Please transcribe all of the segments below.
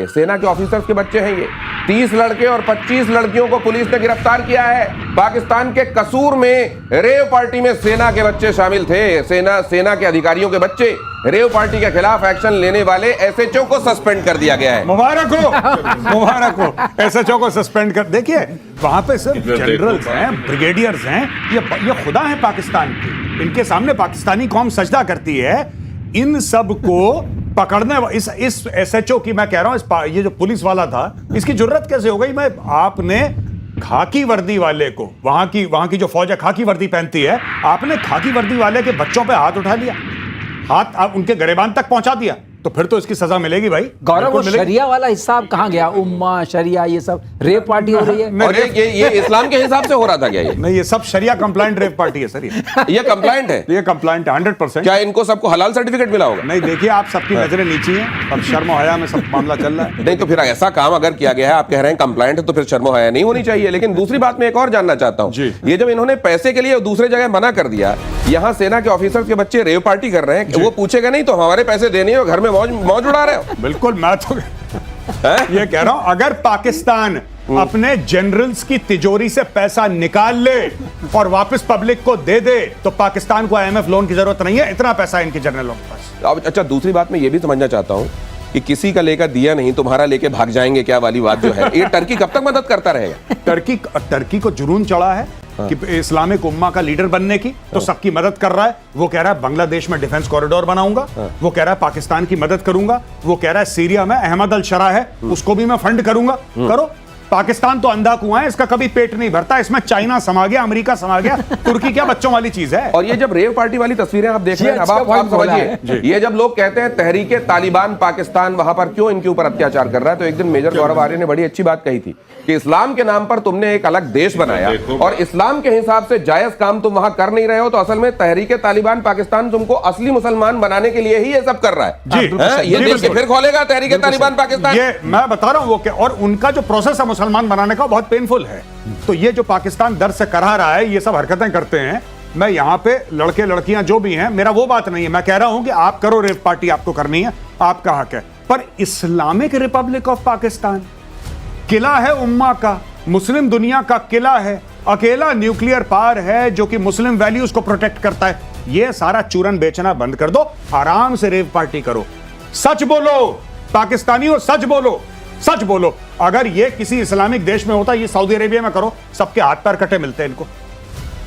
सेना के ऑफिसर्स के बच्चे हैं ये। 30 लड़के और 25 लड़कियों को पुलिस ने गिरफ्तार किया है। पाकिस्तान के कसूर में रेव पार्टी में सेना के बच्चे शामिल थे। सेना के अधिकारियों के बच्चे। रेव पार्टी के खिलाफ एक्शन लेने वाले एसएचओ को सस्पेंड कर दिया गया है। मुबारक हो एसएचओ को सस्पेंड कर। देखिए वहां पे सिर्फ जनरल्स हैं, ब्रिगेडियर्स हैं, ये खुदा है पाकिस्तान के। इनके सामने पाकिस्तानी कौम सजदा करती है। इन सब को पकड़ने इस एसएचओ की मैं कह रहा हूं, ये जो पुलिस वाला था, इसकी जुर्रत कैसे हो गई? आपने खाकी वर्दी वाले को, वहां की जो फौज है खाकी वर्दी पहनती है, आपने खाकी वर्दी वाले के बच्चों पे हाथ उठा लिया, हाथ उनके गरेबान तक पहुंचा दिया, तो फिर तो इसकी सजा मिलेगी भाई। गौरव, वो शरिया वाला हिसाब कहां गया? उम्मा शरिया ये सब रेप पार्टी हो रही है। और ये इस्लाम के हिसाब से हो रहा था क्या? ये नहीं, ये सब शरिया कंप्लाइंट रेप पार्टी है सर। ये कंप्लाइंट है, ये कंप्लाइंट है 100%। क्या इनको सबको हलाल सर्टिफिकेट मिला होगा? नहीं, देखिए आप सबकी नजरें नीची हैं, अब शर्म हया में सब मामला चल रहा है। नहीं तो फिर ऐसा काम अगर किया गया है, आप कह रहे हैं कंप्लाइंट है, तो फिर शर्म हया नहीं होनी चाहिए। लेकिन दूसरी बात मैं एक और जानना चाहता हूं, ये जब इन्होंने पैसे के लिए दूसरे जगह मना कर दिया, यहां सेना के ऑफिसर्स के बच्चे रेव पार्टी कर रहे हैं, वो पूछेगा नहीं तो हमारे पैसे देने हो, घर में मौज उड़ा रहे हो? बिल्कुल, मैं तो ये कह रहा हूं, अगर पाकिस्तान अपने जनरल्स की तिजोरी से पैसा निकाल ले और वापस पब्लिक को दे दे, तो पाकिस्तान को आईएमएफ लोन की जरूरत नहीं है। इतना पैसा है इनके जनरलों के पास। अच्छा, दूसरी बात मैं ये भी समझना चाहता हूं कि किसी का लेकर दिया नहीं, तुम्हारा लेके भाग जाएंगे क्या वाली बात जो है, ये टर्की कब तक मदद करता रहेगा? टर्की को जुनून चढ़ा है कि इस्लामिक उम्मा का लीडर बनने की, तो सबकी मदद कर रहा है। वो कह रहा है बांग्लादेश में डिफेंस कॉरिडोर बनाऊंगा, वो कह रहा है पाकिस्तान की मदद करूंगा, वो कह रहा है सीरिया में अहमद अल शरा है उसको भी मैं फंड करूंगा। करो। पाकिस्तान तो अंधा कुआं है, इसका कभी पेट नहीं भरता। इसमें चाइना समा गया, अमेरिका समा गया, तुर्की क्या बच्चों वाली चीज है। और ये जब रेव पार्टी वाली तस्वीरें आप देख रहे हैं, अब आप समझिए, ये जब लोग कहते हैं तहरीके तालिबान पाकिस्तान वहां पर क्यों इनके ऊपर अत्याचार कर रहा है, तो एक दिन मेजर गौरव आर्य ने बड़ी अच्छी बात कही थी कि इस्लाम के नाम पर तुमने एक अलग देश बनाया और इस्लाम के हिसाब से जायज काम तुम वहां कर नहीं रहे हो, तो असल में तहरीके तालिबान पाकिस्तान तुमको असली मुसलमान बनाने के लिए ही ये सब कर रहा है। ये देश फिर खोलेगा तहरीके तालिबान पाकिस्तान। ये मैं बता रहा हूं वो क्या, और उनका जो प्रोसेस है मुसलमान बनाने का बहुत पेनफुल है। तो ये जो पाकिस्तान दर्द से करा रहा है, ये सब हरकतें करते हैं। मैं यहां पे लड़के लड़कियां जो भी हैं, मेरा वो बात नहीं है। मैं कह रहा हूं कि आप करो रेप पार्टी, आपको करनी है, आपका हक है। पर इस्लामिक रिपब्लिक ऑफ पाकिस्तान किला है उम्मा का, मुस्लिम दुनिया का किला है, अकेला न्यूक्लियर पावर है जो कि मुस्लिम वैल्यूज को प्रोटेक्ट करता है। ये सारा चूरन बेचना बंद कर दो, आराम से रेप पार्टी करो। सच बोलो पाकिस्तानियों, सच बोलो, सच बोलो। अगर ये किसी इस्लामिक देश में होता, ये सऊदी अरेबिया में करो, सबके हाथ पैर कटे मिलते हैं इनको।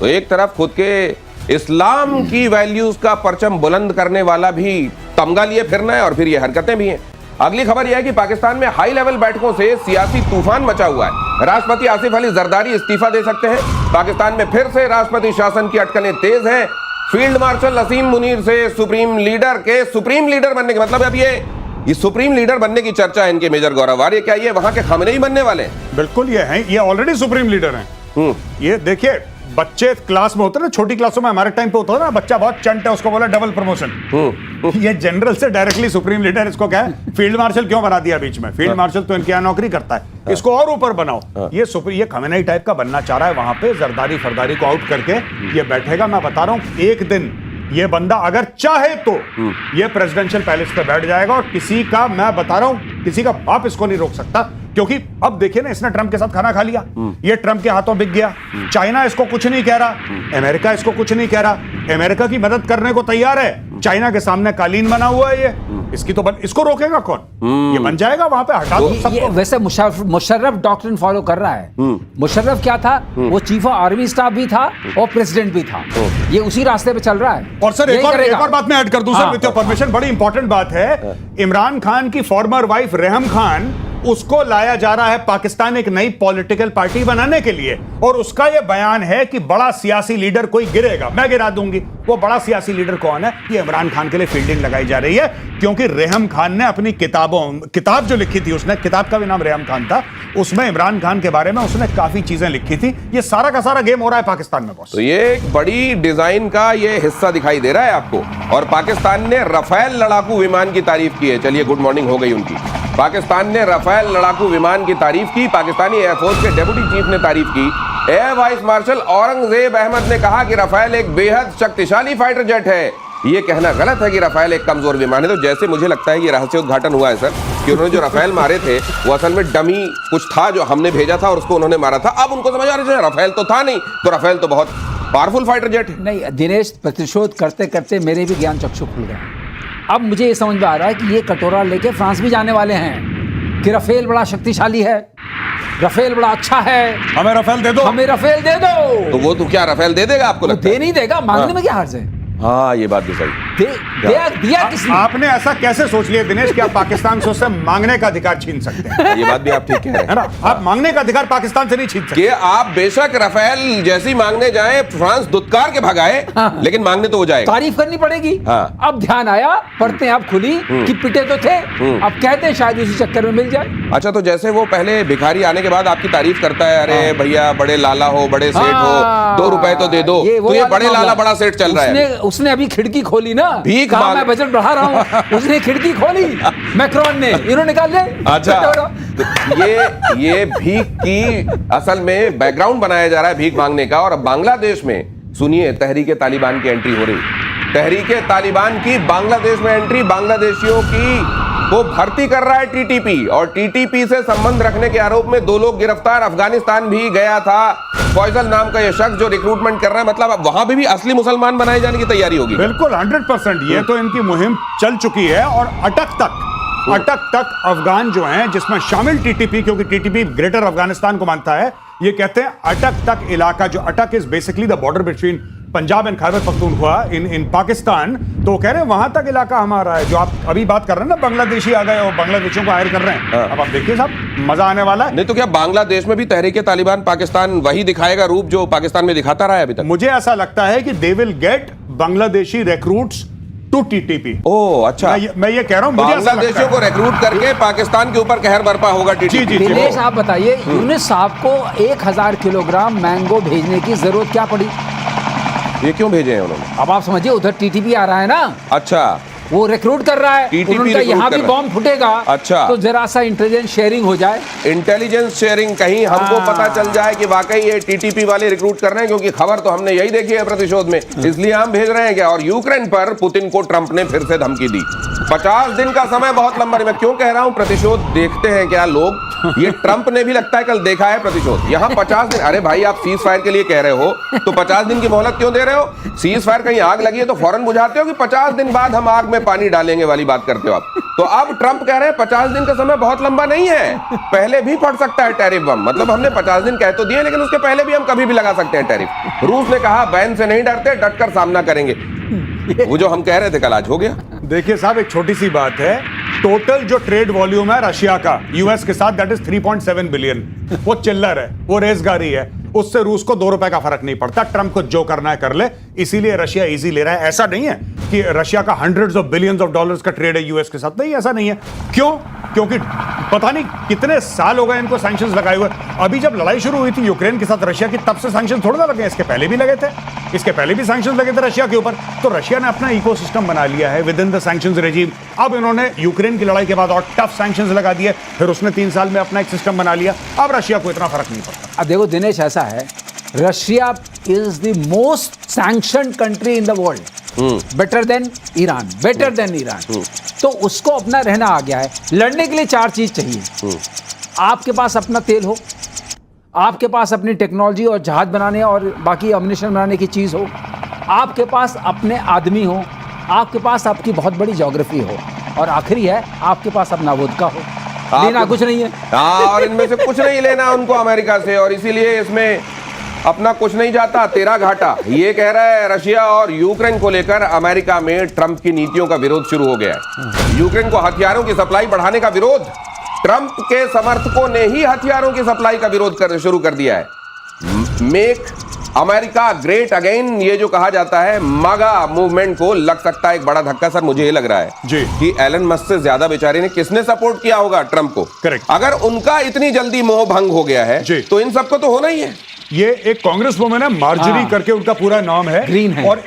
तो एक तरफ खुद के इस्लाम की वैल्यूज का परचम बुलंद करने वाला भी तमगा लिए फिरना है, और फिर ये हरकतें भी हैं। अगली खबर यह है कि पाकिस्तान में हाई लेवल बैठकों से सियासी तूफान मचा हुआ है। राष्ट्रपति आसिफ अली जरदारी इस्तीफा दे सकते हैं। पाकिस्तान में फिर से राष्ट्रपति शासन की अटकलें तेज हैं। फील्ड मार्शल असीम मुनीर से सुप्रीम लीडर बनने के मतलब अब ये सुप्रीम लीडर बनने की चर्चा है इनके। मेजर गौरव आर्य, क्या ये वहां के खमनेई बनने वाले हैं? बिल्कुल ये हैं, ये ऑलरेडी सुप्रीम लीडर हैं। ये देखिए, बच्चे क्लास में होते हैं ना, छोटी क्लासों में हमारे टाइम पे होता है ना, बच्चा बहुत चंट है, उसको बोला डबल प्रमोशन। ये जनरल से डायरेक्टली सुप्रीम लीडर, इसको क्या है फील्ड मार्शल क्यों बना दिया बीच में? फील्ड मार्शल तो इनके यहाँ नौकरी करता है, इसको और ऊपर बनाओ। ये खमेनेई टाइप का बनना चाह रहा है। वहां पे जरदारी फरदारी को आउट करके ये बैठेगा। मैं बता रहा हूं, एक दिन ये बंदा अगर चाहे तो ये प्रेसिडेंशियल पैलेस पे बैठ जाएगा, और किसी का, मैं बता रहा हूं, किसी का बाप इसको नहीं रोक सकता। क्योंकि अब देखिए ना, इसने ट्रंप के साथ खाना खा लिया, ये ट्रंप के हाथों बिक गया। चाइना इसको कुछ नहीं कह रहा, अमेरिका इसको कुछ नहीं कह रहा। अमेरिका की मदद करने को तैयार है, चाइना के सामने कालीन बना हुआ है ये। इसको रोकेगा कौन? ये बन जाएगा वहां पे, हटा दो सबको। वैसे मुशर्रफ डॉक्ट्रिन फॉलो कर रहा है। मुशर्रफ क्या था? वो चीफ ऑफ आर्मी स्टाफ भी था और प्रेसिडेंट भी था। ये उसी रास्ते पे चल रहा है। और सर एक और बात मैं ऐड कर दूं सर, विद योर परमिशन, बड़ी इंपॉर्टेंट बात है। इमरान खान की फॉर्मर वाइफ रेहम खान, उसको लाया जा रहा है पाकिस्तान एक नई पॉलिटिकल पार्टी बनाने के लिए, और उसका यह बयान है कि बड़ा सियासी लीडर कोई गिरेगा, मैं गिरा दूंगी। वो बड़ा सियासी लीडर कौन है? ये इमरान खान के लिए फील्डिंग लगाई जा रही है, क्योंकि रेहम खान ने अपनी किताब जो लिखी थी, उसने, किताब का भी नाम रेहम खान था, उसमें इमरान खान के बारे में उसने काफी चीजें लिखी थी। ये सारा का सारा गेम हो रहा है पाकिस्तान में बॉस। तो ये एक बड़ी डिजाइन का ये हिस्सा दिखाई दे रहा है आपको। और पाकिस्तान ने राफेल लड़ाकू विमान की तारीफ की है। चलिए, गुड मॉर्निंग हो गई उनकी। पाकिस्तान ने राफेल लड़ाकू विमान की तारीफ की। पाकिस्तानी एयरफोर्स के डेप्यूटी चीफ ने तारीफ की। Air vice marshal Aurangzeb Ahmed ने कहा कि राफेल एक बेहद शक्तिशाली फाइटर जेट है। ये कहना गलत है कि राफेल एक कमजोर विमान है। तो जैसे मुझे लगता है ये रहस्य उद्घाटन हुआ है सर, कि उन्होंने जो राफेल मारे थे वो असल में डमी कुछ था जो हमने भेजा था और उसको उन्होंने मारा था। अब उनको समझ आ रहा है राफेल तो था नहीं, तो राफेल तो बहुत पावरफुल फाइटर जेट है। नहीं दिनेश, प्रतिशोध करते करते मेरे भी ज्ञान चक्षु खुल गए। अब मुझे ये समझ में आ रहा है कि ये कटोरा लेके फ्रांस भी जाने वाले हैं कि राफेल बड़ा शक्तिशाली है, राफेल बड़ा अच्छा है, हमें राफेल दे दो, हमें राफेल दे दो। तो वो तो क्या राफेल दे देगा आपको लगता है? दे नहीं देगा, मांगने में क्या हर्ज है? हाँ ये बात भी सही। दिया किसने? आपने ऐसा कैसे सोच लिया दिनेश कि आप पाकिस्तान से उससे मांगने का अधिकार छीन सकते हैं? ये बात भी आप ठीक कह रहे है हैं ना, आप मांगने का अधिकार पाकिस्तान से नहीं छीन सकते। कि आप बेशक राफेल जैसी मांगने जाए, फ्रांस दुत्कार के भगाए, लेकिन मांगने तो हो जाएगा। तारीफ करनी पड़ेगी। हाँ। अब ध्यान आया, पढ़ते अब खुली कि पिटे तो थे, अब कहते हैं शायद उसी चक्कर में मिल जाए। अच्छा, तो जैसे वो पहले भिखारी आने के बाद आपकी तारीफ करता है, अरे भैया बड़े लाला हो, बड़े सेठ हो, 2 रुपए तो दे दो, तो ये बड़े लाला बड़ा सेठ चल रहा है। उसने अभी खिड़की खोली ना, भीख कहा मांग- मैं बजट बढ़ा रहा हूँ, उसने खिड़की खोली, मैक्रोन ने, इन्होंने निकाल ले। अच्छा, तो ये भीख की असल में बैकग्राउंड बनाया जा रहा है भीख मांगने का। और अब बांग्लादेश में सुनिए तहरीके तालिबान की एंट्री हो रही, तहरीके तालिबान की बांग्लादेश में एंट्री, बांग्लादेशियों की वो भर्ती कर रहा है टीटीपी, और टीटीपी से संबंध रखने के आरोप में 2 लोग गिरफ्तार। अफगानिस्तान भी गया था फैसल नाम का ये शख्स जो रिक्रूटमेंट कर रहा है। मतलब अब वहां भी असली मुसलमान बनाए जाने की तैयारी होगी। बिल्कुल 100%। ये तो इनकी मुहिम चल चुकी है और अटक तक अफगान जो हैं, जिसमें शामिल टीटीपी, क्योंकि टीटीपी ग्रेटर अफगानिस्तान को मानता है, ये कहते हैं अटक तक इलाका, जो Attock is basically the border between Punjab and Khyber Pakhtunkhwa in Pakistan, तो कह रहे हैं वहां तक इलाका हमारा है। जो आप अभी बात कर रहे हैं ना, बांग्लादेशी आ गए और बांग्लादेशियों को हायर कर रहे हैं। अब आप देखिए साहब, मजा आने वाला है। नहीं तो क्या बांग्लादेश में भी तहरीके तालिबान पाकिस्तान वही दिखाएगा रूप जो पाकिस्तान में दिखाता रहा है अभी तक? मुझे ऐसा लगता है कि they will get Bangladeshi recruits to TTP. ओह अच्छा, मैं ये कह रहा हूं, मुझे ऐसा लगता बांग्लादेशियों है। को रिक्रूट करके पाकिस्तान के ऊपर कहर बरपा होगा टीटीपी। जी, जी, जी। दिनेश आप बताइए, यूनुस साहब को 1000 किलोग्राम मैंगो भेजने की जरूरत क्या पड़ी? ये क्यों भेजे हैं उन्होंने? अब आप समझिए, उधर टीटीपी आ रहा है ना, अच्छा, वो रिक्रूट कर रहा है, TTP उनका रिक्रूट यहाँ कर भी रहा है। बॉम्ब फूटेगा। अच्छा। तो जरा सा इंटेलिजेंस शेयरिंग हो जाए, इंटेलिजेंस शेयरिंग, कहीं हमको हाँ। पता चल जाए कि वाकई ये टीटीपी वाले रिक्रूट कर रहे हैं, क्योंकि खबर तो हमने यही देखी है प्रतिशोध में, इसलिए हम भेज रहे हैं क्या। और यूक्रेन पर पुतिन को ट्रंप ने फिर से धमकी दी। 50 दिन का समय बहुत लंबा नहीं। मैं क्यों कह रहा हूं प्रतिशोध देखते हैं क्या लोग, ये ट्रंप ने भी लगता है कल देखा है प्रतिशोध। यहां 50 दिन, अरे भाई आप सीज फायर के लिए कह रहे हो तो 50 दिन की मोहलत क्यों दे रहे हो? सीज फायर, कहीं आग लगी है तो फौरन बुझाते हो कि 50 दिन बाद हम आग में पानी डालेंगे वाली बात करते हो आप? तो अब ट्रंप कह रहे हैं 50 दिन का समय बहुत लंबा नहीं है, पहले भी पड़ सकता है टैरिफ बम। मतलब हमने 50 दिन कह तो दिए, लेकिन उसके पहले भी हम कभी भी लगा सकते हैं टैरिफ। रूस ने कहा बैन से नहीं डरते, डटकर सामना करेंगे। वो जो हम कह रहे थे कल आज हो गया। देखिए साहब, एक छोटी सी बात है, टोटल जो ट्रेड वॉल्यूम है रशिया का यूएस के साथ, दैट इज 3.7 बिलियन। वो चिल्लर है, वो रेजगारी है, उससे रूस को 2 रुपए का फर्क नहीं पड़ता। ट्रंप को जो करना है कर ले, इसीलिए रशिया इजी ले रहा है। ऐसा नहीं है कि रशिया का hundreds of billions of dollars का ट्रेड है यूएस के साथ, नहीं, ऐसा नहीं है। क्यों? क्योंकि पता नहीं कितने साल हो गए इनको सैंक्शंस लगाए हुए। अभी जब लड़ाई शुरू हुई थी यूक्रेन के साथ रशिया की, तब से सैंक्शंस थोड़ा ना लगे, इसके पहले भी लगे थे, इसके पहले भी सैंक्शंस लगे थे रशिया के ऊपर। तो रशिया ने अपना इकोसिस्टम बना लिया है with in the sanctions regime. अब इन्होंने यूक्रेन की लड़ाई के बाद और टफ सैंक्शंस लगा दिए, फिर उसने 3 साल में अपना एक सिस्टम बना लिया। अब रशिया को इतना फर्क नहीं पड़ता। अब देखो दिनेश, ऐसा है, Russia is the most sanctioned country in the world, better than Iran, better than Iran. तो उसको अपना रहना आ गया है। लड़ने के लिए 4 चीज चाहिए। आपके पास अपना तेल हो, आपके पास अपनी टेक्नोलॉजी और जहाज बनाने और बाकी अम्युनिशन बनाने की चीज हो, आपके पास अपने आदमी हो, आपके पास आपकी बहुत बड़ी ज्योग्राफी हो, और आखिरी है आपके पास अपना वोदका हो। लेना कुछ नहीं है। हाँ, और इनमें से कुछ नहीं लेना उनको अमेरिका से, और इसीलिए इसमें अपना कुछ नहीं जाता, तेरा घाटा। ये कह रहा है रशिया। और यूक्रेन को लेकर अमेरिका में ट्रंप की नीतियों का विरोध शुरू हो गया है। यूक्रेन को हथियारों की सप्लाई बढ़ाने का विरोध, ट्रंप के समर्थकों ने ही हथियारों की सप्लाई का विरोध शुरू कर दिया है। मेक अमेरिका ग्रेट अगेन, ये जो कहा जाता है, मागा मूवमेंट को लग सकता है एक बड़ा धक्का। सर मुझे ये लग रहा है जी कि एलन मस्क से ज्यादा बेचारे ने किसने सपोर्ट किया होगा ट्रंप को? करेक्ट। अगर उनका इतनी जल्दी मोह भंग हो गया है जी, तो इन सबको तो होना ही है। ये एक कांग्रेस वुमेन है, मार्जरी हाँ। करके उनका पूरा नाम है, ग्रीन है। और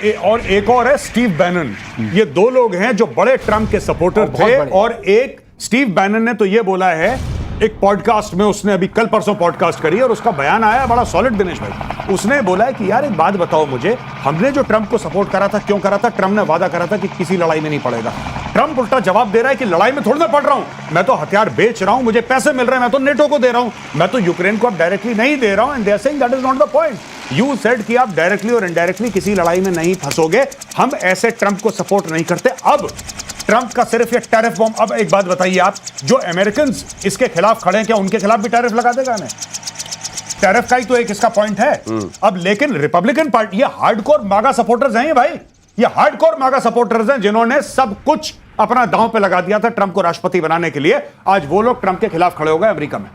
एक और है स्टीव बैनन। ये 2 लोग हैं जो बड़े ट्रंप के सपोर्टर और बहुत थे। बड़े। और एक स्टीव बैनन ने तो ये बोला है एक पॉडकास्ट में, उसने अभी कल परसों पॉडकास्ट करी और उसका बयान आया बड़ा सॉलिड दिनेश भाई। उसने बोला है कि यार एक बात बताओ मुझे, हमने जो ट्रंप को सपोर्ट करा था, क्यों करा था? ट्रंप ने वादा करा था कि किसी लड़ाई में नहीं पड़ेगा। ट्रंप उल्टा जवाब दे रहा है कि लड़ाई में थोड़ी ना पड़ रहा हूं, मैं तो हथियार बेच रहा हूं, मुझे पैसे मिल रहे हैं, मैं तो नेटो को दे रहा हूं, मैं तो यूक्रेन को अब डायरेक्टली नहीं दे रहा हूं, and they are saying that is not the point. You said कि आप डायरेक्टली और इनडायरेक्टली किसी लड़ाई में नहीं फंसोगे, हम ऐसे ट्रंप को सपोर्ट नहीं करते। अब ट्रंप का सिर्फ ये टैरिफ बॉम्ब, अब एक बात बताइए आप, जो अमेरिकन इसके खिलाफ खड़े हैं, क्या उनके खिलाफ भी टैरिफ लगा देगा इन्हें? टैरिफ का ही तो एक इसका पॉइंट है। अब लेकिन रिपब्लिकन पार्टी, ये हार्डकोर मागा सपोर्टर्स हैं ये भाई, ये हार्डकोर मागा सपोर्टर्स हैं जिन्होंने सब कुछ अपना दांव पे लगा दिया था ट्रंप को राष्ट्रपति बनाने के लिए। आज वो लोग ट्रंप के खिलाफ खड़े हो गए अमेरिका में।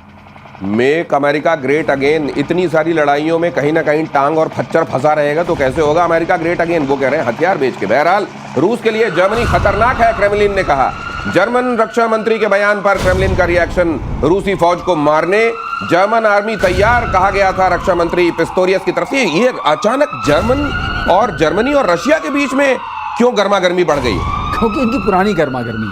मेक अमेरिका ग्रेट अगेन, इतनी सारी लड़ाइयों में कहीं ना कहीं टांग और खच्चर फंसा रहेगा तो कैसे होगा अमेरिका ग्रेट अगेन? वो कह रहे हैं हथियार बेच के। बहरहाल रूस के लिए जर्मनी खतरनाक है, क्रेमलिन ने कहा। जर्मन रक्षा मंत्री के बयान पर क्रेमलिन का रिएक्शन, रूसी फौज को मारने जर्मन आर्मी तैयार, कहा गया था रक्षा मंत्री पिस्टोरियस की तरफ से। ये अचानक जर्मनी और रशिया के बीच में क्यों गर्मा गर्मी बढ़ गई? क्योंकि इनकी पुरानी गर्मा गर्मी,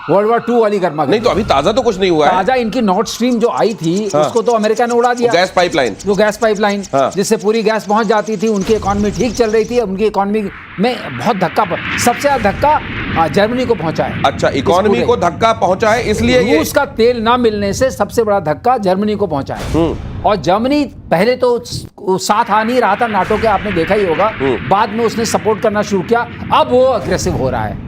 वर्ल्ड वॉर 2 वाली गर्मा गर्मी। नहीं तो अभी ताजा तो कुछ नहीं हुआ है। ताजा इनकी नॉर्थ स्ट्रीम जो आई थी उसको तो अमेरिका ने उड़ा दिया। गैस पाइपलाइन, जो गैस पाइपलाइन जिससे पूरी गैस पहुंच जाती थी, उनकी इकोनॉमी ठीक चल रही थी। उनकी इकोनॉमी में बहुत धक्का, सबसे ज्यादा धक्का जर्मनी को पहुंचा है। अच्छा, इकोनॉमी को धक्का पहुंचा है, इसलिए रूस का तेल ना मिलने से सबसे बड़ा धक्का जर्मनी को पहुंचा है। और जर्मनी पहले तो साथ आ नहीं रहा था नाटो के, आपने देखा ही होगा। बाद में उसने सपोर्ट करना शुरू किया, अब वो अग्रेसिव हो रहा है।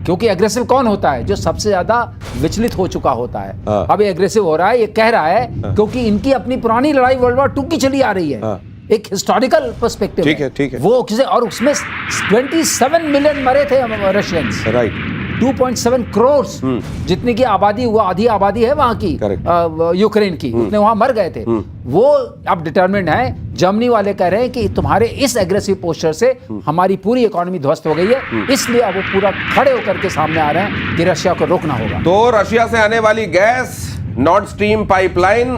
क्योंकि एग्रेसिव कौन होता है? जो सबसे ज्यादा विचलित हो चुका होता है। अब ये एग्रेसिव हो रहा है, ये कह रहा है क्योंकि इनकी अपनी पुरानी लड़ाई वर्ल्ड वॉर 2 की चली आ रही है। एक हिस्टोरिकल पर्सपेक्टिव, ठीक है। वो किसे, और उसमें 27 मिलियन मरे थे रशियंस, राइट। 2.7 करोड़ जितनी की आबादी, हुआ आधी आबादी है वहां की, यूक्रेन की, उतने वहां मर गए थे। वो अब डिटरमिन्ड है। जर्मनी वाले कह रहे हैं कि तुम्हारे इस एग्रेसिव पोस्चर से हमारी पूरी इकोनॉमी ध्वस्त हो गई है, इसलिए अब वो पूरा खड़े होकर के सामने आ रहे हैं कि रशिया को रोकना होगा। तो रशिया से आने वाली गैस, नॉर्थ स्ट्रीम पाइपलाइन